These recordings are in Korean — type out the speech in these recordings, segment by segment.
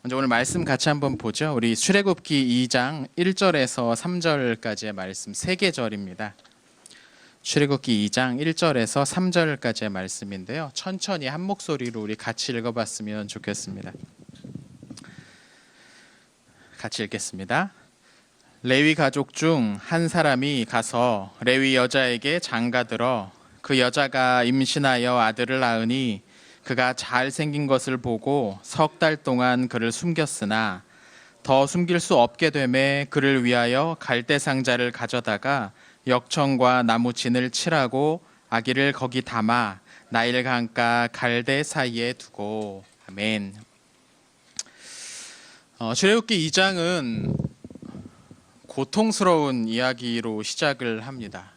먼저 오늘 말씀 같이 한번 보죠. 우리 출애굽기 2장 1절에서 3절까지의 말씀 3계절입니다. 출애굽기 2장 1절에서 3절까지의 말씀인데요. 천천히 한 목소리로 우리 같이 읽어봤으면 좋겠습니다. 같이 읽겠습니다. 레위 가족 중 한 사람이 가서 레위 여자에게 장가들어 그 여자가 임신하여 아들을 낳으니 그가 잘생긴 것을 보고 3달 동안 그를 숨겼으나 더 숨길 수 없게 되매 그를 위하여 갈대 상자를 가져다가 역청과 나무 진을 칠하고 아기를 거기 담아 나일 강가 갈대 사이에 두고. 아멘. 출애굽기 2장은 고통스러운 이야기로 시작을 합니다.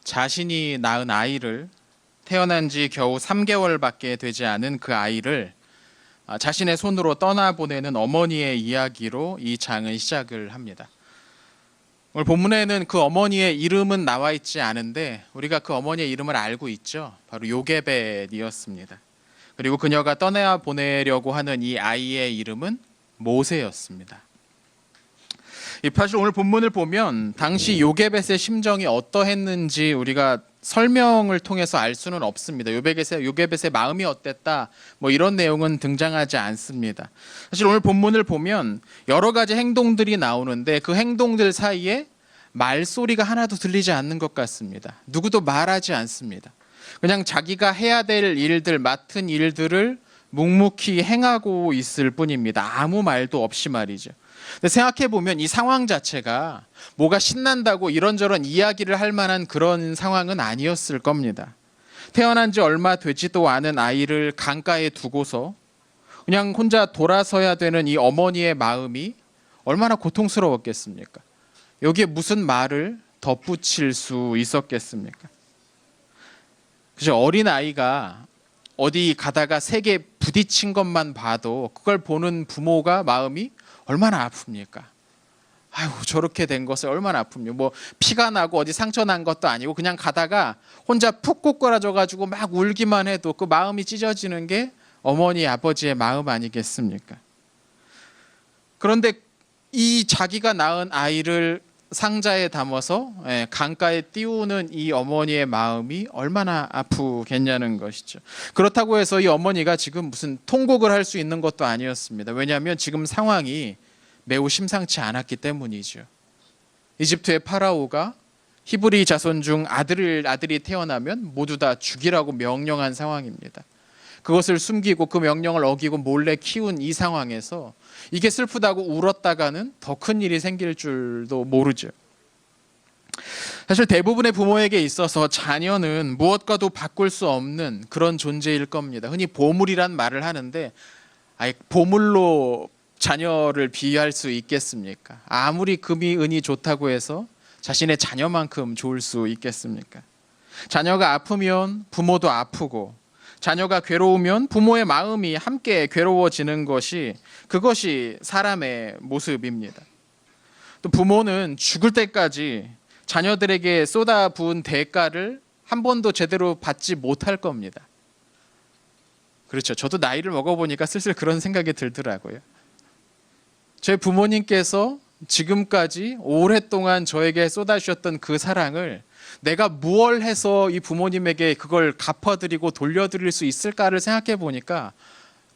자신이 낳은 아이를, 태어난 지 겨우 3개월밖에 되지 않은 그 아이를 자신의 손으로 떠나보내는 어머니의 이야기로 이 장은 시작을 합니다. 오늘 본문에는 그 어머니의 이름은 나와 있지 않은데 우리가 그 어머니의 이름을 알고 있죠. 바로 요게벳이었습니다. 그리고 그녀가 떠나보내려고 하는 이 아이의 이름은 모세였습니다. 사실 오늘 본문을 보면 당시 요게벳의 심정이 어떠했는지 우리가 설명을 통해서 알 수는 없습니다. 요게벳의 마음이 어땠다, 이런 내용은 등장하지 않습니다. 사실 오늘 본문을 보면 여러 가지 행동들이 나오는데 그 행동들 사이에 말소리가 하나도 들리지 않는 것 같습니다. 누구도 말하지 않습니다. 그냥 자기가 해야 될 일들, 맡은 일들을 묵묵히 행하고 있을 뿐입니다. 아무 말도 없이 말이죠. 근데 생각해보면 이 상황 자체가 뭐가 신난다고 이런저런 이야기를 할 만한 그런 상황은 아니었을 겁니다. 태어난 지 얼마 되지도 않은 아이를 강가에 두고서 그냥 혼자 돌아서야 되는 이 어머니의 마음이 얼마나 고통스러웠겠습니까? 여기에 무슨 말을 덧붙일 수 있었겠습니까? 그죠? 어린 아이가 어디 가다가 세게 부딪힌 것만 봐도 그걸 보는 부모가 마음이 얼마나 아픕니까? 아유, 저렇게 된 것을 얼마나 아픕니까? 피가 나고 어디 상처 난 것도 아니고 그냥 가다가 혼자 푹 꼬꾸라져가지고 막 울기만 해도 그 마음이 찢어지는 게 어머니, 아버지의 마음 아니겠습니까? 그런데 이 자기가 낳은 아이를 상자에 담아서 강가에 띄우는 이 어머니의 마음이 얼마나 아프겠냐는 것이죠. 그렇다고 해서 이 어머니가 지금 무슨 통곡을 할 수 있는 것도 아니었습니다. 왜냐하면 지금 상황이 매우 심상치 않았기 때문이죠. 이집트의 파라오가 히브리 자손 중 아들이 태어나면 모두 다 죽이라고 명령한 상황입니다. 그것을 숨기고 그 명령을 어기고 몰래 키운 이 상황에서 이게 슬프다고 울었다가는 더 큰 일이 생길 줄도 모르죠. 사실 대부분의 부모에게 있어서 자녀는 무엇과도 바꿀 수 없는 그런 존재일 겁니다. 흔히 보물이란 말을 하는데 보물로 자녀를 비유할 수 있겠습니까? 아무리 금이 은이 좋다고 해서 자신의 자녀만큼 좋을 수 있겠습니까? 자녀가 아프면 부모도 아프고 자녀가 괴로우면 부모의 마음이 함께 괴로워지는 그것이 사람의 모습입니다. 또 부모는 죽을 때까지 자녀들에게 쏟아부은 대가를 한 번도 제대로 받지 못할 겁니다. 그렇죠. 저도 나이를 먹어보니까 슬슬 그런 생각이 들더라고요. 제 부모님께서 지금까지 오랫동안 저에게 쏟아주셨던 그 사랑을 내가 무얼 해서 이 부모님에게 그걸 갚아드리고 돌려드릴 수 있을까를 생각해 보니까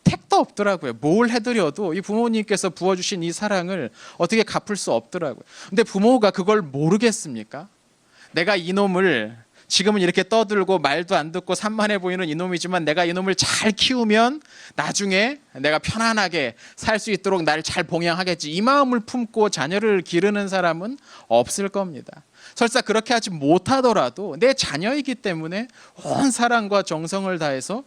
택도 없더라고요. 뭘 해드려도 이 부모님께서 부어주신 이 사랑을 어떻게 갚을 수 없더라고요. 근데 부모가 그걸 모르겠습니까? 내가 이놈을 지금은 이렇게 떠들고 말도 안 듣고 산만해 보이는 이놈이지만 내가 이놈을 잘 키우면 나중에 내가 편안하게 살 수 있도록 나를 잘 봉양하겠지. 이 마음을 품고 자녀를 기르는 사람은 없을 겁니다. 설사 그렇게 하지 못하더라도 내 자녀이기 때문에 온 사랑과 정성을 다해서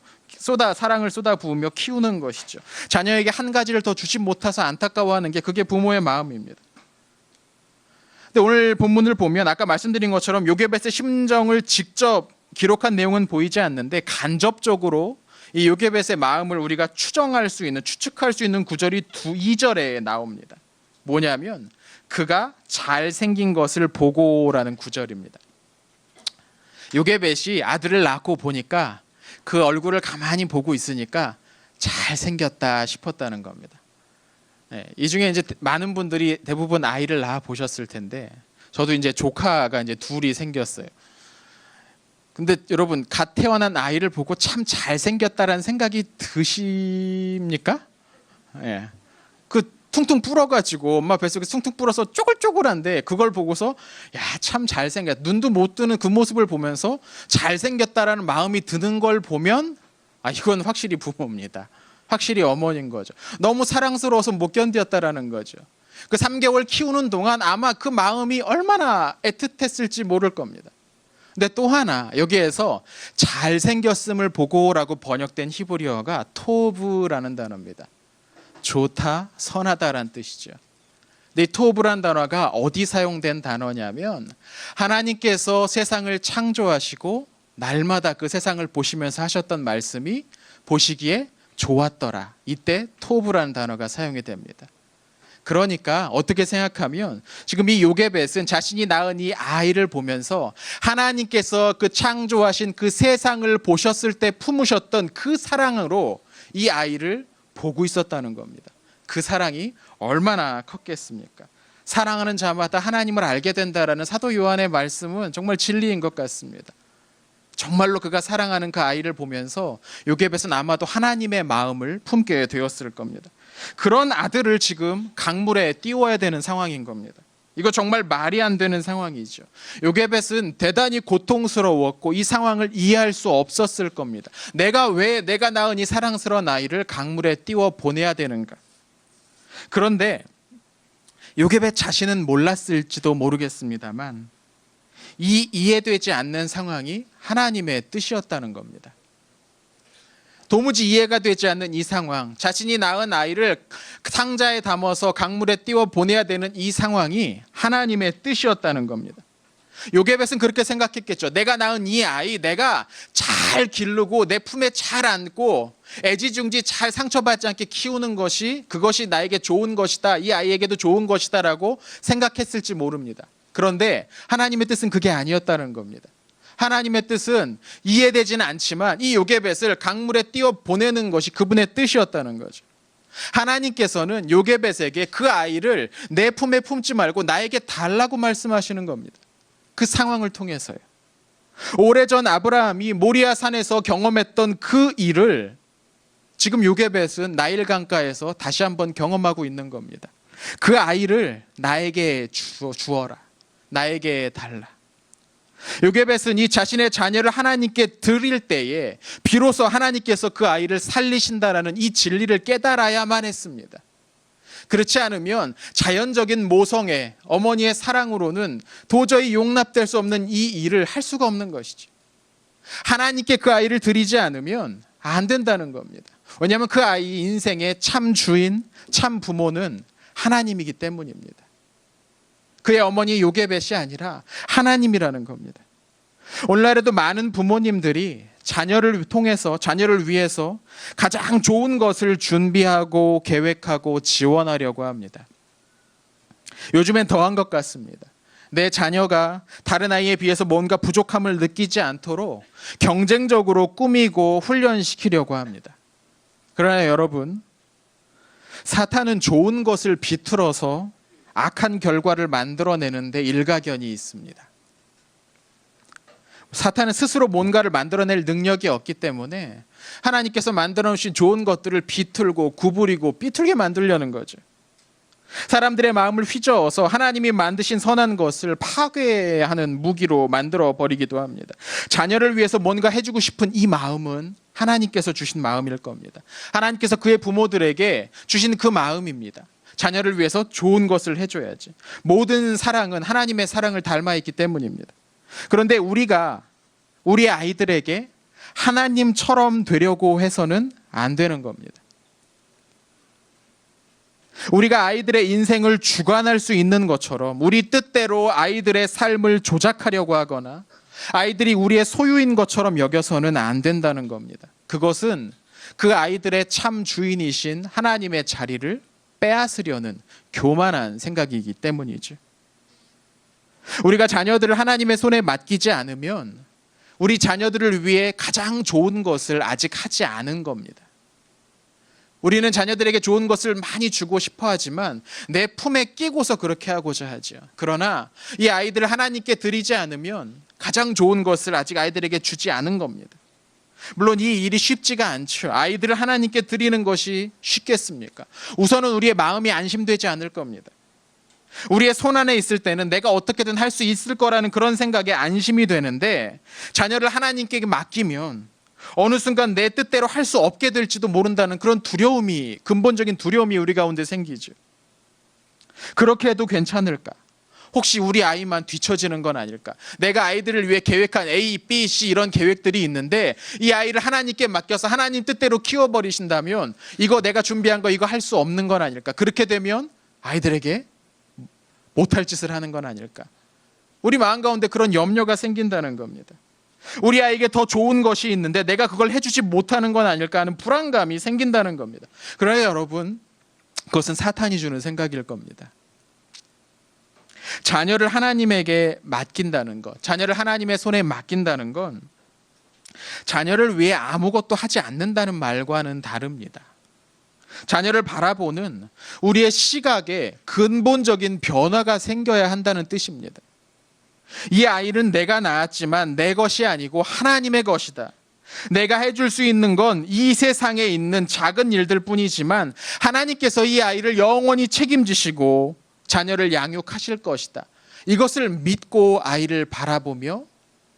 사랑을 쏟아부으며 키우는 것이죠. 자녀에게 한 가지를 더 주지 못해서 안타까워하는 게 그게 부모의 마음입니다. 근데 오늘 본문을 보면 아까 말씀드린 것처럼 요게벳의 심정을 직접 기록한 내용은 보이지 않는데 간접적으로 이 요게벳의 마음을 우리가 추측할 수 있는 구절이 2절에 나옵니다. 뭐냐면 그가 잘생긴 것을 보고라는 구절입니다. 요게벳이 아들을 낳고 보니까 그 얼굴을 가만히 보고 있으니까 잘생겼다 싶었다는 겁니다. 이 중에 이제 많은 분들이 대부분 아이를 낳아 보셨을 텐데, 저도 이제 조카가 이제 둘이 생겼어요. 근데 여러분, 갓 태어난 아이를 보고 참 잘생겼다라는 생각이 드십니까? 예. 그 퉁퉁 불어가지고 엄마 뱃속에 퉁퉁 불어서 쪼글쪼글한데, 그걸 보고서 야, 참 잘생겼다, 눈도 못 뜨는 그 모습을 보면서 잘생겼다라는 마음이 드는 걸 보면, 이건 확실히 부모입니다. 확실히 어머니인 거죠. 너무 사랑스러워서 못 견뎠다라는 거죠. 그 3개월 키우는 동안 아마 그 마음이 얼마나 애틋했을지 모를 겁니다. 근데 또 하나, 여기에서 잘생겼음을 보고라고 번역된 히브리어가 토브라는 단어입니다. 좋다, 선하다라는 뜻이죠. 근데 이 토브라는 단어가 어디 사용된 단어냐면, 하나님께서 세상을 창조하시고 날마다 그 세상을 보시면서 하셨던 말씀이 보시기에 좋았더라. 이때 토브라는 단어가 사용이 됩니다. 그러니까 어떻게 생각하면, 지금 이 요게벳은 자신이 낳은 이 아이를 보면서 하나님께서 그 창조하신 그 세상을 보셨을 때 품으셨던 그 사랑으로 이 아이를 보고 있었다는 겁니다. 그 사랑이 얼마나 컸겠습니까? 사랑하는 자마다 하나님을 알게 된다라는 사도 요한의 말씀은 정말 진리인 것 같습니다. 정말로 그가 사랑하는 그 아이를 보면서 요게벳은 아마도 하나님의 마음을 품게 되었을 겁니다. 그런 아들을 지금 강물에 띄워야 되는 상황인 겁니다. 이거 정말 말이 안 되는 상황이죠. 요게벳은 대단히 고통스러웠고 이 상황을 이해할 수 없었을 겁니다. 왜 내가 낳은 이 사랑스러운 아이를 강물에 띄워 보내야 되는가? 그런데 요게벳 자신은 몰랐을지도 모르겠습니다만, 이 이해되지 않는 상황이 하나님의 뜻이었다는 겁니다. 도무지 이해가 되지 않는 이 상황, 자신이 낳은 아이를 상자에 담아서 강물에 띄워 보내야 되는 이 상황이 하나님의 뜻이었다는 겁니다. 요게벳은 그렇게 생각했겠죠. 내가 낳은 이 아이, 내가 잘 기르고 내 품에 잘 안고 애지중지 잘 상처받지 않게 키우는 것이, 그것이 나에게 좋은 것이다, 이 아이에게도 좋은 것이다 라고 생각했을지 모릅니다. 그런데 하나님의 뜻은 그게 아니었다는 겁니다. 하나님의 뜻은 이해되지는 않지만 이 요게벳을 강물에 띄워 보내는 것이 그분의 뜻이었다는 거죠. 하나님께서는 요게벳에게 그 아이를 내 품에 품지 말고 나에게 달라고 말씀하시는 겁니다. 그 상황을 통해서요. 오래전 아브라함이 모리아 산에서 경험했던 그 일을 지금 요게벳은 나일 강가에서 다시 한번 경험하고 있는 겁니다. 그 아이를 나에게 주어라, 나에게 달라. 요게벳은 이 자신의 자녀를 하나님께 드릴 때에 비로소 하나님께서 그 아이를 살리신다라는 이 진리를 깨달아야만 했습니다. 그렇지 않으면 자연적인 모성애, 어머니의 사랑으로는 도저히 용납될 수 없는 이 일을 할 수가 없는 것이죠. 하나님께 그 아이를 드리지 않으면 안 된다는 겁니다. 왜냐하면 그 아이 인생의 참 주인, 참 부모는 하나님이기 때문입니다. 그의 어머니 요게벳이 아니라 하나님이라는 겁니다. 오늘날에도 많은 부모님들이 자녀를 통해서, 자녀를 위해서 가장 좋은 것을 준비하고 계획하고 지원하려고 합니다. 요즘엔 더한 것 같습니다. 내 자녀가 다른 아이에 비해서 뭔가 부족함을 느끼지 않도록 경쟁적으로 꾸미고 훈련시키려고 합니다. 그러나 여러분, 사탄은 좋은 것을 비틀어서 악한 결과를 만들어내는데 일가견이 있습니다. 사탄은 스스로 뭔가를 만들어낼 능력이 없기 때문에 하나님께서 만들어 놓으신 좋은 것들을 비틀고 구부리고 삐뚤게 만들려는 거죠. 사람들의 마음을 휘저어서 하나님이 만드신 선한 것을 파괴하는 무기로 만들어 버리기도 합니다. 자녀를 위해서 뭔가 해주고 싶은 이 마음은 하나님께서 주신 마음일 겁니다. 하나님께서 그의 부모들에게 주신 그 마음입니다. 자녀를 위해서 좋은 것을 해줘야지. 모든 사랑은 하나님의 사랑을 닮아 있기 때문입니다. 그런데 우리가 우리 아이들에게 하나님처럼 되려고 해서는 안 되는 겁니다. 우리가 아이들의 인생을 주관할 수 있는 것처럼 우리 뜻대로 아이들의 삶을 조작하려고 하거나 아이들이 우리의 소유인 것처럼 여겨서는 안 된다는 겁니다. 그것은 그 아이들의 참 주인이신 하나님의 자리를 빼앗으려는 교만한 생각이기 때문이죠. 우리가 자녀들을 하나님의 손에 맡기지 않으면 우리 자녀들을 위해 가장 좋은 것을 아직 하지 않은 겁니다. 우리는 자녀들에게 좋은 것을 많이 주고 싶어 하지만 내 품에 끼고서 그렇게 하고자 하죠. 그러나 이 아이들을 하나님께 드리지 않으면 가장 좋은 것을 아직 아이들에게 주지 않은 겁니다. 물론 이 일이 쉽지가 않죠. 아이들을 하나님께 드리는 것이 쉽겠습니까? 우선은 우리의 마음이 안심되지 않을 겁니다. 우리의 손 안에 있을 때는 내가 어떻게든 할 수 있을 거라는 그런 생각에 안심이 되는데, 자녀를 하나님께 맡기면 어느 순간 내 뜻대로 할 수 없게 될지도 모른다는 그런 두려움이, 근본적인 두려움이 우리 가운데 생기죠. 그렇게 해도 괜찮을까? 혹시 우리 아이만 뒤처지는 건 아닐까? 내가 아이들을 위해 계획한 A, B, C 이런 계획들이 있는데 이 아이를 하나님께 맡겨서 하나님 뜻대로 키워버리신다면 이거 내가 준비한 거 이거 할 수 없는 건 아닐까? 그렇게 되면 아이들에게 못할 짓을 하는 건 아닐까? 우리 마음 가운데 그런 염려가 생긴다는 겁니다. 우리 아이에게 더 좋은 것이 있는데 내가 그걸 해주지 못하는 건 아닐까 하는 불안감이 생긴다는 겁니다. 그러나 여러분, 그것은 사탄이 주는 생각일 겁니다. 자녀를 하나님에게 맡긴다는 것, 자녀를 하나님의 손에 맡긴다는 건 자녀를 위해 아무것도 하지 않는다는 말과는 다릅니다. 자녀를 바라보는 우리의 시각에 근본적인 변화가 생겨야 한다는 뜻입니다. 이 아이는 내가 낳았지만 내 것이 아니고 하나님의 것이다. 내가 해줄 수 있는 건 이 세상에 있는 작은 일들 뿐이지만 하나님께서 이 아이를 영원히 책임지시고 자녀를 양육하실 것이다. 이것을 믿고 아이를 바라보며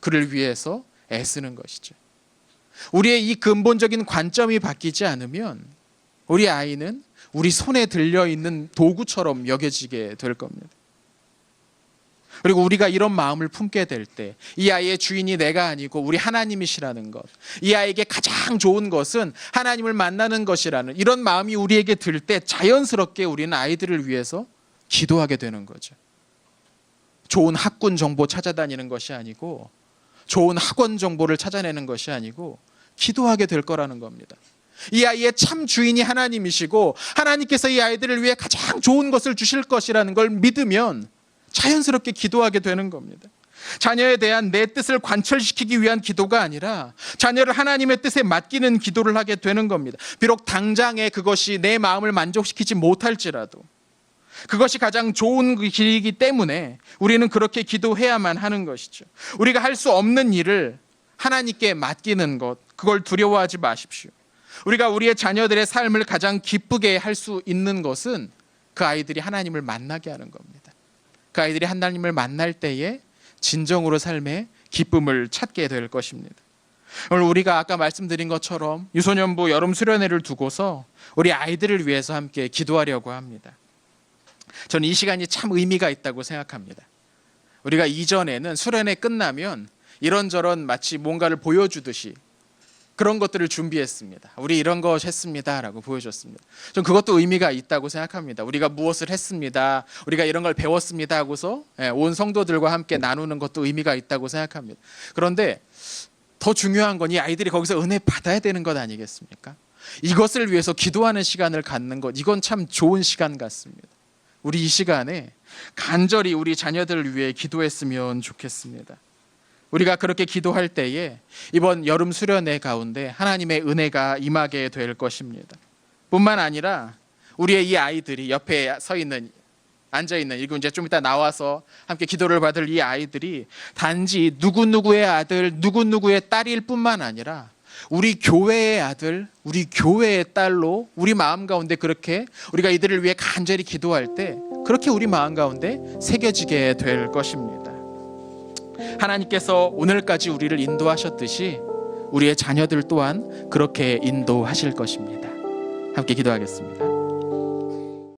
그를 위해서 애쓰는 것이죠. 우리의 이 근본적인 관점이 바뀌지 않으면 우리 아이는 우리 손에 들려있는 도구처럼 여겨지게 될 겁니다. 그리고 우리가 이런 마음을 품게 될 때 이 아이의 주인이 내가 아니고 우리 하나님이시라는 것, 이 아이에게 가장 좋은 것은 하나님을 만나는 것이라는 이런 마음이 우리에게 들 때 자연스럽게 우리는 아이들을 위해서 기도하게 되는 거죠. 좋은 학군 정보 찾아다니는 것이 아니고, 좋은 학원 정보를 찾아내는 것이 아니고 기도하게 될 거라는 겁니다. 이 아이의 참 주인이 하나님이시고 하나님께서 이 아이들을 위해 가장 좋은 것을 주실 것이라는 걸 믿으면 자연스럽게 기도하게 되는 겁니다. 자녀에 대한 내 뜻을 관철시키기 위한 기도가 아니라 자녀를 하나님의 뜻에 맡기는 기도를 하게 되는 겁니다. 비록 당장에 그것이 내 마음을 만족시키지 못할지라도 그것이 가장 좋은 길이기 때문에 우리는 그렇게 기도해야만 하는 것이죠. 우리가 할 수 없는 일을 하나님께 맡기는 것, 그걸 두려워하지 마십시오. 우리가 우리의 자녀들의 삶을 가장 기쁘게 할 수 있는 것은 그 아이들이 하나님을 만나게 하는 겁니다. 그 아이들이 하나님을 만날 때에 진정으로 삶의 기쁨을 찾게 될 것입니다. 오늘 우리가 아까 말씀드린 것처럼 유소년부 여름 수련회를 두고서 우리 아이들을 위해서 함께 기도하려고 합니다. 저는 이 시간이 참 의미가 있다고 생각합니다. 우리가 이전에는 수련회 끝나면 이런저런 마치 뭔가를 보여주듯이 그런 것들을 준비했습니다. 우리 이런 거 했습니다 라고 보여줬습니다. 전 그것도 의미가 있다고 생각합니다. 우리가 무엇을 했습니다, 우리가 이런 걸 배웠습니다 하고서 온 성도들과 함께 나누는 것도 의미가 있다고 생각합니다. 그런데 더 중요한 건 이 아이들이 거기서 은혜 받아야 되는 것 아니겠습니까? 이것을 위해서 기도하는 시간을 갖는 것, 이건 참 좋은 시간 같습니다. 우리 이 시간에 간절히 우리 자녀들을 위해 기도했으면 좋겠습니다. 우리가 그렇게 기도할 때에 이번 여름 수련회 가운데 하나님의 은혜가 임하게 될 것입니다. 뿐만 아니라 우리의 이 아이들이 옆에 서 있는, 앉아 있는, 이거 이제 좀 이따 나와서 함께 기도를 받을 이 아이들이 단지 누구누구의 아들, 누구누구의 딸일 뿐만 아니라 우리 교회의 아들, 우리 교회의 딸로 우리 마음 가운데 그렇게 우리가 이들을 위해 간절히 기도할 때 그렇게 우리 마음 가운데 새겨지게 될 것입니다. 하나님께서 오늘까지 우리를 인도하셨듯이 우리의 자녀들 또한 그렇게 인도하실 것입니다. 함께 기도하겠습니다.